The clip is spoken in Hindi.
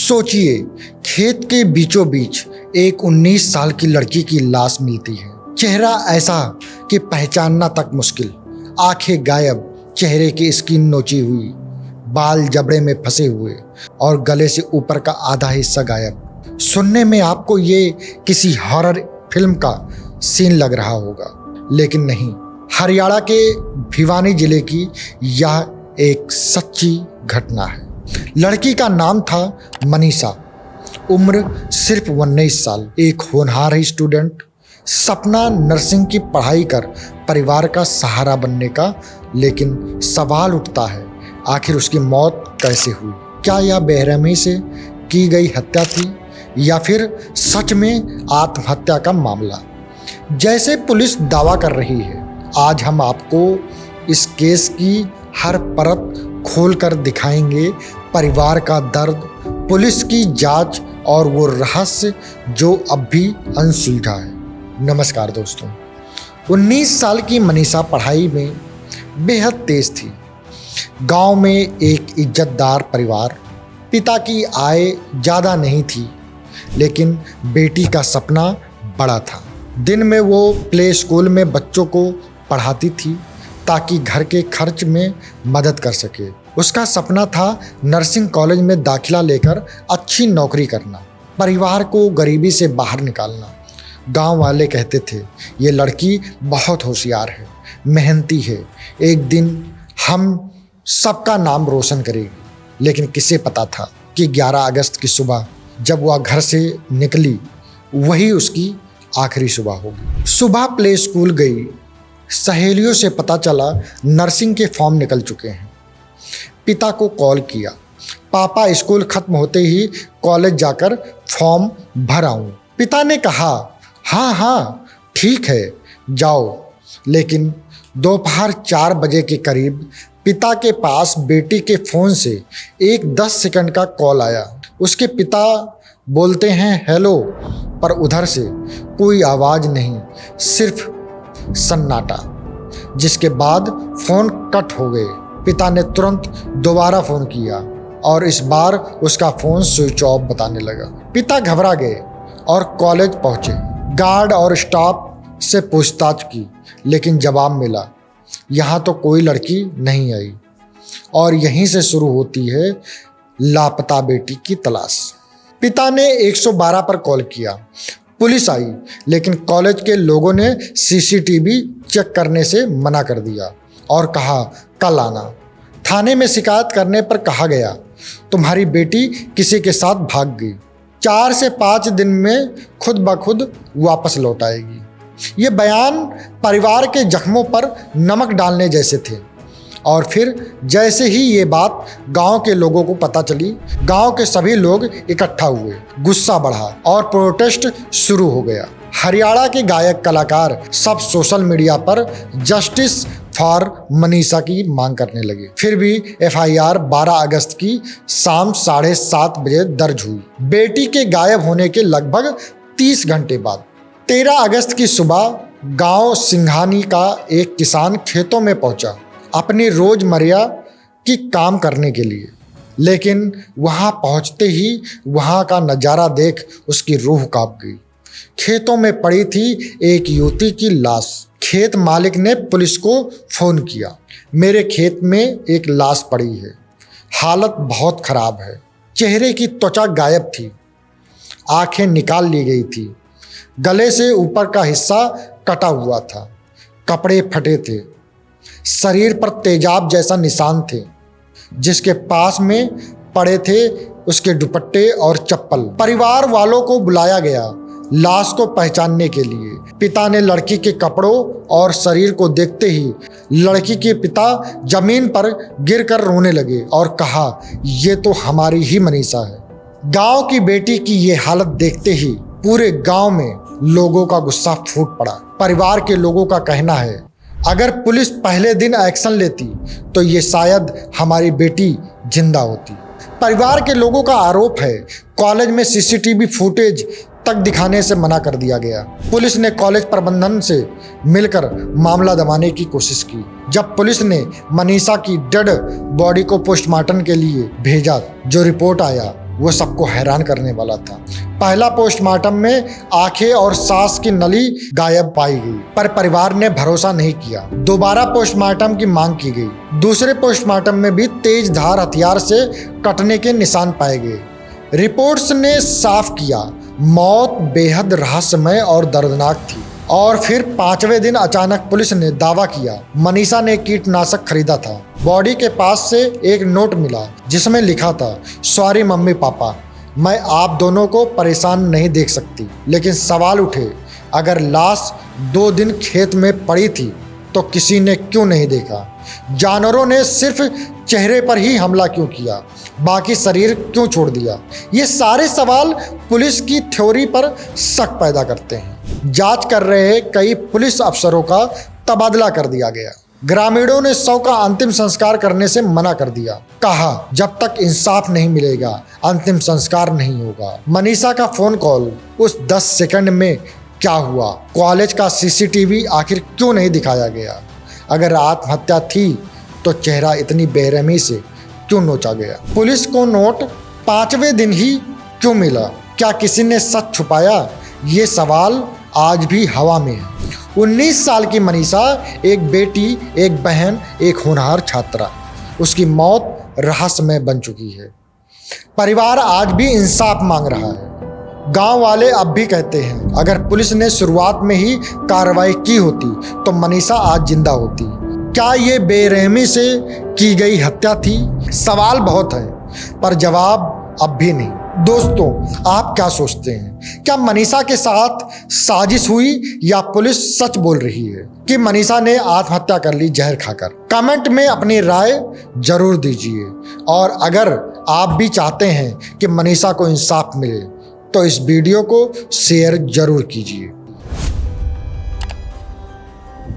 सोचिए, खेत के बीचों बीच एक 19 साल की लड़की की लाश मिलती है। चेहरा ऐसा कि पहचानना तक मुश्किल, आंखें गायब, चेहरे की स्किन नोची हुई, बाल जबड़े में फंसे हुए और गले से ऊपर का आधा हिस्सा गायब। सुनने में आपको ये किसी हॉरर फिल्म का सीन लग रहा होगा, लेकिन नहीं, हरियाणा के भिवानी जिले की यह एक सच्ची घटना है। लड़की का नाम था मनीषा, उम्र सिर्फ 19 साल, एक होनहार स्टूडेंट, सपना नर्सिंग की पढ़ाई कर परिवार का सहारा बनने का। लेकिन सवाल उठता है, आखिर उसकी मौत कैसे हुई? क्या यह बेरहमी से की गई हत्या थी या फिर सच में आत्महत्या का मामला, जैसे पुलिस दावा कर रही है? आज हम आपको इस केस की हर परत खोलकर दिखाएंगे, परिवार का दर्द, पुलिस की जांच और वो रहस्य जो अब भी अनसुलझा है। नमस्कार दोस्तों, 19 साल की मनीषा पढ़ाई में बेहद तेज थी। गांव में एक इज्जतदार परिवार, पिता की आय ज़्यादा नहीं थी, लेकिन बेटी का सपना बड़ा था। दिन में वो प्ले स्कूल में बच्चों को पढ़ाती थी ताकि घर के खर्च में मदद कर सके। उसका सपना था नर्सिंग कॉलेज में दाखिला लेकर अच्छी नौकरी करना, परिवार को गरीबी से बाहर निकालना। गांव वाले कहते थे, ये लड़की बहुत होशियार है, मेहनती है, एक दिन हम सबका नाम रोशन करेगी। लेकिन किसे पता था कि 11 अगस्त की सुबह जब वह घर से निकली, वही उसकी आखिरी सुबह होगी। सुबह प्ले स्कूल गई, सहेलियों से पता चला नर्सिंग के फॉर्म निकल चुके हैं। पिता को कॉल किया, पापा स्कूल खत्म होते ही कॉलेज जाकर फॉर्म भर आऊं। पिता ने कहा, हाँ हाँ ठीक है, जाओ। लेकिन दोपहर 4 बजे के करीब पिता के पास बेटी के फ़ोन से एक 10 सेकंड का कॉल आया। उसके पिता बोलते हैं हेलो, पर उधर से कोई आवाज़ नहीं, सिर्फ सन्नाटा, जिसके बाद फ़ोन कट हो गए। पिता ने तुरंत दोबारा फ़ोन किया और इस बार उसका फ़ोन स्विच ऑफ बताने लगा। पिता घबरा गए और कॉलेज पहुँचे। गार्ड और स्टाफ से पूछताछ की, लेकिन जवाब मिला, यहाँ तो कोई लड़की नहीं आई। और यहीं से शुरू होती है लापता बेटी की तलाश। पिता ने 112 पर कॉल किया, पुलिस आई, लेकिन कॉलेज के लोगों ने सीसीटीवी चेक करने से मना कर दिया और कहा कल आना। थाने में शिकायत करने पर कहा गया, तुम्हारी बेटी किसी के साथ भाग गई, 4 से 5 दिन में खुद ब खुद वापस लौट आएगी। ये बयान परिवार के जख्मों पर नमक डालने जैसे थे। और फिर जैसे ही ये बात गांव के लोगों को पता चली, गांव के सभी लोग इकट्ठा हुए, गुस्सा बढ़ा और प्रोटेस्ट शुरू हो गया। हरियाणा के गायक कलाकार सब सोशल मीडिया पर जस्टिस फॉर मनीषा की मांग करने लगे। फिर भी एफआईआर 12 अगस्त की शाम 7:30 बजे दर्ज हुई। बेटी के गायब होने के लगभग 30 घंटे बाद 13 अगस्त की सुबह गांव सिंघानी का एक किसान खेतों में पहुंचा अपनी रोजमर्रा की काम करने के लिए। लेकिन वहां पहुंचते ही वहां का नज़ारा देख उसकी रूह कांप गई। खेतों में पड़ी थी एक युवती की लाश। खेत मालिक ने पुलिस को फोन किया, मेरे खेत में एक लाश पड़ी है, हालत बहुत खराब है, चेहरे की त्वचा गायब थी, आंखें निकाल ली गई थी, गले से ऊपर का हिस्सा कटा हुआ था, कपड़े फटे थे, शरीर पर तेजाब जैसा निशान थे, जिसके पास में पड़े थे उसके दुपट्टे और चप्पल। परिवार वालों को बुलाया गया लाश को पहचानने के लिए। पिता ने लड़की के कपड़ों और शरीर को देखते ही लड़की के पिता जमीन पर गिरकर रोने लगे और कहा, ये तो हमारी ही मनीषा है। गांव की बेटी की ये हालत देखते ही पूरे गांव में लोगों का गुस्सा फूट पड़ा। परिवार के लोगों का कहना है, अगर पुलिस पहले दिन एक्शन लेती तो ये शायद हमारी बेटी जिंदा होती। परिवार के लोगों का आरोप है, कॉलेज में सीसीटीवी फुटेज तक दिखाने से मना कर दिया गया। पुलिस ने कॉलेज प्रबंधन से मिलकर मामला दबाने की कोशिश की। जब पुलिस ने मनीषा की डेड बॉडी को पोस्टमार्टम के लिए भेजा, जो रिपोर्ट आया वो सबको हैरान करने वाला था। पहला पोस्टमार्टम में आंखें और सांस की नली गायब पाई गई, पर परिवार ने भरोसा नहीं किया। दोबारा पोस्टमार्टम की मांग की गई। दूसरे पोस्टमार्टम में भी तेज धार हथियार से कटने के निशान पाए गए। रिपोर्ट्स ने साफ किया, मौत बेहद रहस्यमय और दर्दनाक थी। और फिर 5वें दिन अचानक पुलिस ने दावा किया मनीषा ने कीटनाशक खरीदा था। बॉडी के पास से एक नोट मिला जिसमें लिखा था, सॉरी मम्मी पापा, मैं आप दोनों को परेशान नहीं देख सकती। लेकिन सवाल उठे, अगर लाश 2 दिन खेत में पड़ी थी तो किसी ने क्यों नहीं देखा? जानवरों ने सिर्फ चेहरे पर ही हमला क्यों किया, बाकी शरीर क्यों छोड़ दिया? ये सारे सवाल पुलिस की थ्योरी पर शक पैदा करते हैं। जांच कर रहे कई पुलिस अफसरों का तबादला कर दिया गया। ग्रामीणों ने शव का अंतिम संस्कार करने से मना कर दिया। कहा, जब तक इंसाफ नहीं मिलेगा अंतिम संस्कार नहीं होगा। मनीषा का फोन कॉल, उस 10 सेकंड में क्या हुआ? कॉलेज का सीसीटीवी आखिर क्यों नहीं दिखाया गया? अगर आत्महत्या थी तो चेहरा इतनी बेरहमी से क्यों नोचा गया? पुलिस को नोट 5वें दिन ही क्यों मिला? क्या किसी ने सच छुपाया? ये सवाल आज भी हवा में है। 19 साल की मनीषा, एक बेटी, एक बहन, एक होनहार छात्रा। उसकी मौत रहस्यमय बन चुकी है। परिवार आज भी इंसाफ मांग रहा है। गांव वाले अब भी कहते हैं, अगर पुलिस ने शुरुआत में ही कार्रवाई की होती तो मनीषा आज जिंदा होती। क्या ये बेरहमी से की गई हत्या थी? सवाल बहुत हैं, पर जवाब अब भी नहीं। दोस्तों, आप क्या सोचते हैं? क्या मनीषा के साथ साजिश हुई या पुलिस सच बोल रही है कि मनीषा ने आत्महत्या कर ली जहर खाकर? कमेंट में अपनी राय जरूर दीजिए। और अगर आप भी चाहते हैं कि मनीषा को इंसाफ मिले तो इस वीडियो को शेयर जरूर कीजिए।